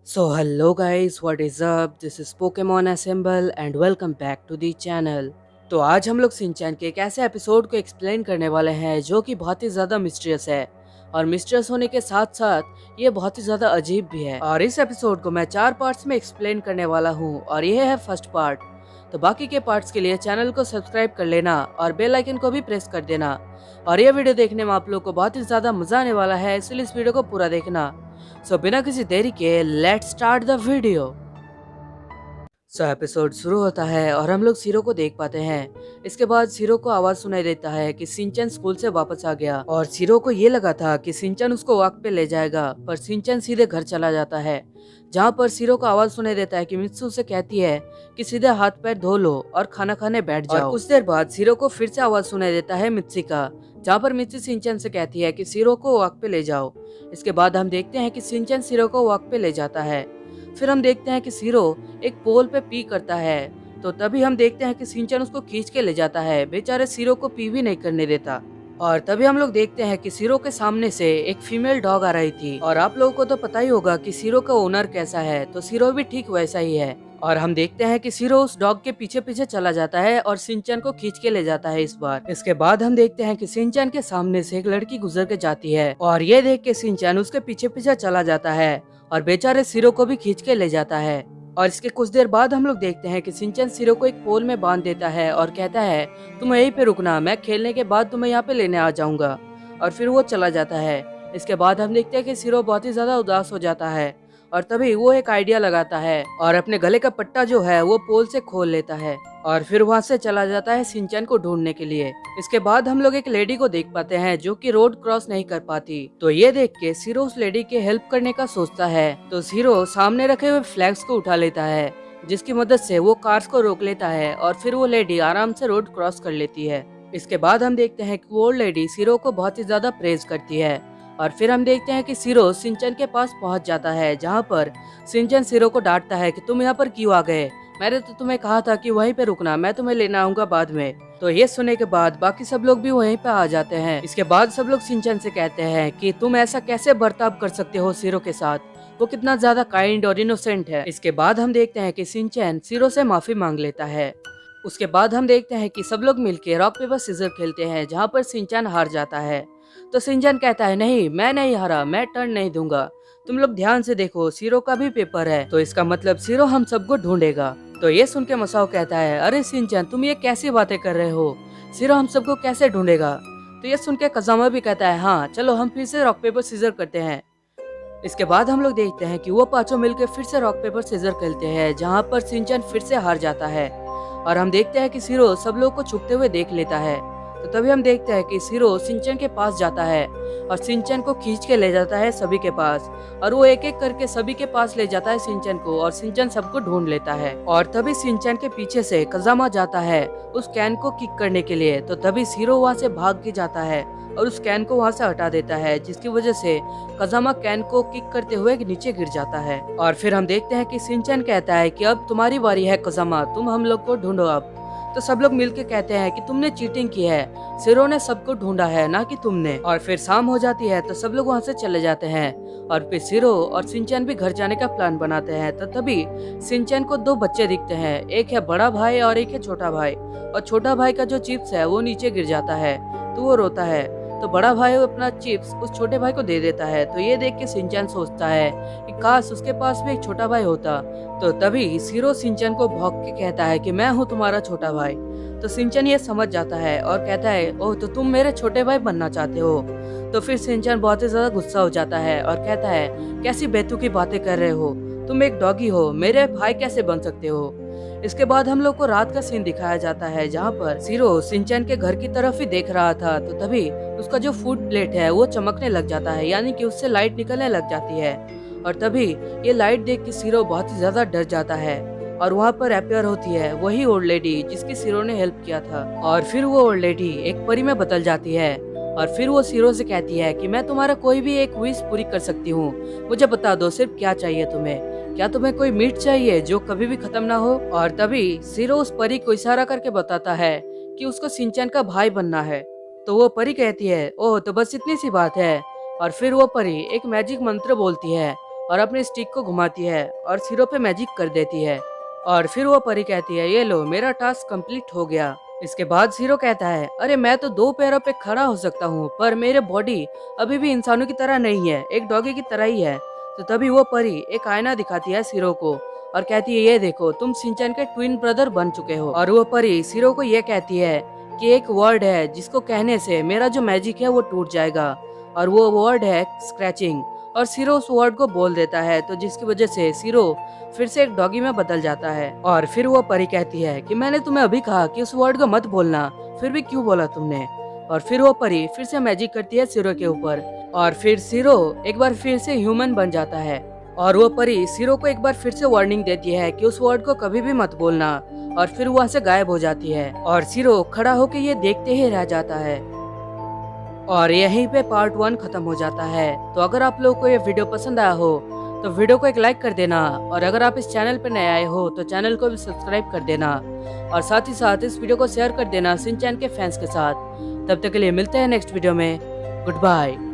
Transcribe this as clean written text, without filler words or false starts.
So hello guys, what is up? This is Pokemon Assemble and welcome back to the channel। तो आज हम लोग Shinchan के एक ऐसे एपिसोड को एक्सप्लेन करने वाले हैं जो कि बहुत ही ज़्यादा मिस्टीरियस है और मिस्टीरियस होने के साथ साथ ये बहुत ही ज़्यादा अजीब भी है। और इस एपिसोड को मैं 4 पार्ट्स में एक्सप्लेन करने वाला हूँ और ये है फर्स्ट पार्ट। तो बाकी के पार्ट्स के लिए चैनल को सब्सक्राइब कर लेना और बेल आइकन को भी प्रेस कर देना। और ये वीडियो देखने में आप लोग को बहुत ही ज़्यादा मज़ा आने वाला है, इसलिए इस वीडियो को पूरा देखना। सो बिना किसी देरी के let's start the video. Episode शुरू होता है और हम लोग सीरो को देख पाते हैं। इसके बाद सीरो को आवाज सुनाई देता है कि सिंचन स्कूल से वापस आ गया और सीरो को ये लगा था कि सिंचन उसको वॉक पे ले जाएगा, पर सिंचन सीधे घर चला जाता है, जहाँ पर सीरो को आवाज सुनाई देता है कि मित्सु से कहती है कि सीधे हाथ पैर धो लो और खाना खाने बैठ जाओ। और कुछ देर बाद सीरो को फिर से आवाज सुनाई देता है मित्सी का, जहाँ पर मित्सी सिंचन से कहती है कि सीरो को वॉक पे ले जाओ। इसके बाद हम देखते हैं कि सिंचन सीरो को वॉक पे ले जाता है। फिर हम देखते हैं कि सीरो एक पोल पे पी करता है, तो तभी हम देखते हैं कि सिंचन उसको खींच के ले जाता है। बेचारे सीरो को पी भी नहीं करने देता। और तभी हम लोग देखते हैं कि सीरो के सामने से एक फीमेल डॉग आ रही थी। और आप लोगों को तो पता ही होगा कि सीरो का ओनर कैसा है, तो सीरो भी ठीक वैसा ही है। और हम देखते हैं कि सीरो उस डॉग के पीछे पीछे चला जाता है और सिंचन को खींच के ले जाता है इस बार। इसके बाद हम देखते हैं कि सिंचन के सामने से एक लड़की गुजर के जाती है और ये देख के सिंचन उसके पीछे पीछे चला जाता है और बेचारे सीरो को भी खींच के ले जाता है। और इसके कुछ देर बाद हम लोग देखते हैं कि सिंचन सीरो को एक पोल में बांध देता है और कहता है तुम यहीं पे रुकना, मैं खेलने के बाद तुम्हें यहाँ पे लेने आ जाऊंगा। और फिर वो चला जाता है। इसके बाद हम देखते हैं कि सीरो बहुत ही ज्यादा उदास हो जाता है और तभी वो एक आइडिया लगाता है और अपने गले का पट्टा जो है वो पोल से खोल लेता है और फिर वहाँ से चला जाता है सिंचन को ढूंढने के लिए। इसके बाद हम लोग एक लेडी को देख पाते हैं जो कि रोड क्रॉस नहीं कर पाती, तो ये देख के सीरो उस लेडी के हेल्प करने का सोचता है। तो सीरो सामने रखे हुए फ्लैग्स को उठा लेता है, जिसकी मदद से वो कार्स को रोक लेता है और फिर वो लेडी आराम से रोड क्रॉस कर लेती है। इसके बाद हम देखते हैं कि वो लेडी सीरो को बहुत ही ज्यादा प्रेज करती है और फिर हम देखते हैं कि सीरो सिंचन के पास पहुंच जाता है, जहां पर सिंचन सीरो को डांटता है कि तुम यहाँ पर क्यों आ गए, मैंने तो तुम्हें कहा था कि वहीं पे रुकना, मैं तुम्हें लेना आऊंगा बाद में। तो ये सुनने के बाद बाकी सब लोग भी वहीं पे आ जाते हैं। इसके बाद सब लोग सिंचन से कहते हैं कि तुम ऐसा कैसे बर्ताव कर सकते हो सीरो के साथ, वो कितना ज्यादा काइंड और इनोसेंट है। इसके बाद हम देखते हैं कि सिंचन सीरो से माफी मांग लेता है। उसके बाद हम देखते हैं कि सब लोग मिलके रॉक पेपर सीजर खेलते हैं, जहाँ पर सिंचन हार जाता है। तो सिंचन कहता है नहीं, मैं नहीं हारा, मैं टर्न नहीं दूंगा, तुम लोग ध्यान से देखो सीरो का भी पेपर है, तो इसका मतलब सीरो हम सबको ढूंढेगा। तो ये सुन के मसाओ कहता है अरे सिंचन तुम ये कैसी बातें कर रहे हो, सीरो हम सबको कैसे ढूंढेगा। तो ये सुन के कजामा भी कहता है हाँ चलो हम फिर से रॉक पेपर सीजर करते हैं। इसके बाद हम लोग देखते हैं कि वो पांचों मिलकर फिर से रॉक पेपर सीजर खेलते हैं, जहाँ पर सिंचन फिर से हार जाता है। और हम देखते हैं कि सीरो सब लोग को छुपते हुए देख लेता है। तो तभी हम देखते हैं कि सीरो सिंचन के पास जाता है और सिंचन को खींच के ले जाता है सभी के पास, और वो एक एक करके सभी के पास ले जाता है सिंचन को और सिंचन सबको ढूंढ लेता है। और तभी सिंचन के पीछे से कजामा जाता है उस कैन को किक करने के लिए, तो तभी सीरो वहाँ से भाग के जाता है और उस कैन को वहाँ से हटा देता है, जिसकी वजह से कजामा कैन को किक करते हुए नीचे गिर जाता है। और फिर हम देखते हैं कि सिंचन कहता है कि अब तुम्हारी बारी है कजामा, तुम हम लोग को ढूंढो अब। तो सब लोग मिलके कहते हैं कि तुमने चीटिंग की है, सीरो ने सबको ढूंढा है ना कि तुमने। और फिर शाम हो जाती है तो सब लोग वहाँ से चले जाते हैं और फिर सीरो और सिंचन भी घर जाने का प्लान बनाते हैं। तो तभी सिंचन को दो बच्चे दिखते हैं, एक है बड़ा भाई और एक है छोटा भाई। और छोटा भाई का जो चिप्स है वो नीचे गिर जाता है, तो वो रोता है। तो बड़ा भाई अपना चिप्स उस छोटे भाई को दे देता है। तो ये देख के सिंचन सोचता है कि काश उसके पास भी एक छोटा भाई होता। तो तभी सीरो सिंचन को भौंक के कहता है कि मैं हूँ तुम्हारा छोटा भाई। तो सिंचन ये समझ जाता है और कहता है ओह तो तुम मेरे छोटे भाई बनना चाहते हो। तो फिर सिंचन बहुत ही ज्यादा गुस्सा हो जाता है और कहता है कैसी बेतुकी बातें कर रहे हो, तुम एक डॉगी हो, मेरे भाई कैसे बन सकते हो। इसके बाद हम लोग को रात का सीन दिखाया जाता है, जहाँ पर सीरो सिंचन के घर की तरफ ही देख रहा था। तो तभी उसका जो फूड प्लेट है वो चमकने लग जाता है, यानी कि उससे लाइट निकलने लग जाती है। और तभी ये लाइट देख के सीरो बहुत ही ज्यादा डर जाता है और वहाँ पर अपियर होती है वही ओल्ड लेडी जिसकी सीरो ने हेल्प किया था। और फिर वो ओल्ड लेडी एक परी में बदल जाती है और फिर वो सीरो से कहती है कि मैं तुम्हारा कोई भी एक विश पूरी कर सकती हूँ, मुझे बता दो सिर्फ क्या चाहिए तुम्हें, क्या तुम्हें कोई मीट चाहिए जो कभी भी खत्म ना हो। और तभी सीरो उस परी को इशारा करके बताता है कि उसको सिंचन का भाई बनना है। तो वो परी कहती है ओह तो बस इतनी सी बात है। और फिर वो परी एक मैजिक मंत्र बोलती है और अपनी स्टिक को घुमाती है और शीरो पे मैजिक कर देती है। और फिर वो परी कहती है, ये लो मेरा टास्क कंप्लीट हो गया। इसके बाद शीरो कहता है, अरे मैं तो 2 पैरों पे खड़ा हो सकता हूँ, पर मेरे बॉडी अभी भी इंसानों की तरह नहीं है, एक डॉगी की तरह ही है। तो तभी वो परी एक आईना दिखाती है शीरो को और कहती है, ये देखो तुम शिनचैन के ट्विन ब्रदर बन चुके हो। और वो परी शीरो को ये कहती है कि एक वर्ड है जिसको कहने से मेरा जो मैजिक है वो टूट जाएगा, और वो वर्ड है स्क्रैचिंग। और शीरो उस वर्ड को बोल देता है, तो जिसकी वजह से शीरो फिर से एक डॉगी में बदल जाता है। और फिर वो परी कहती है कि मैंने तुम्हें अभी कहा कि उस वर्ड को मत बोलना, फिर भी क्यों बोला तुमने। और फिर वो परी फिर से मैजिक करती है शीरो के ऊपर, और फिर शीरो एक बार फिर से ह्यूमन बन जाता है। और वो परी शीरो को एक बार फिर से वार्निंग देती है कि उस वर्ड को कभी भी मत बोलना, और फिर वहाँ से गायब हो जाती है। और शीरो खड़ा होकर ये देखते ही रह जाता है। और यहीं पे पार्ट 1 खत्म हो जाता है। तो अगर आप लोगों को ये वीडियो पसंद आया हो तो वीडियो को एक लाइक कर देना, और अगर आप इस चैनल पर नए आए हो तो चैनल को भी सब्सक्राइब कर देना, और साथ ही साथ इस वीडियो को शेयर कर देना शिनचैन के फैंस के साथ। तब तक के लिए मिलते हैं नेक्स्ट वीडियो में। Good bye.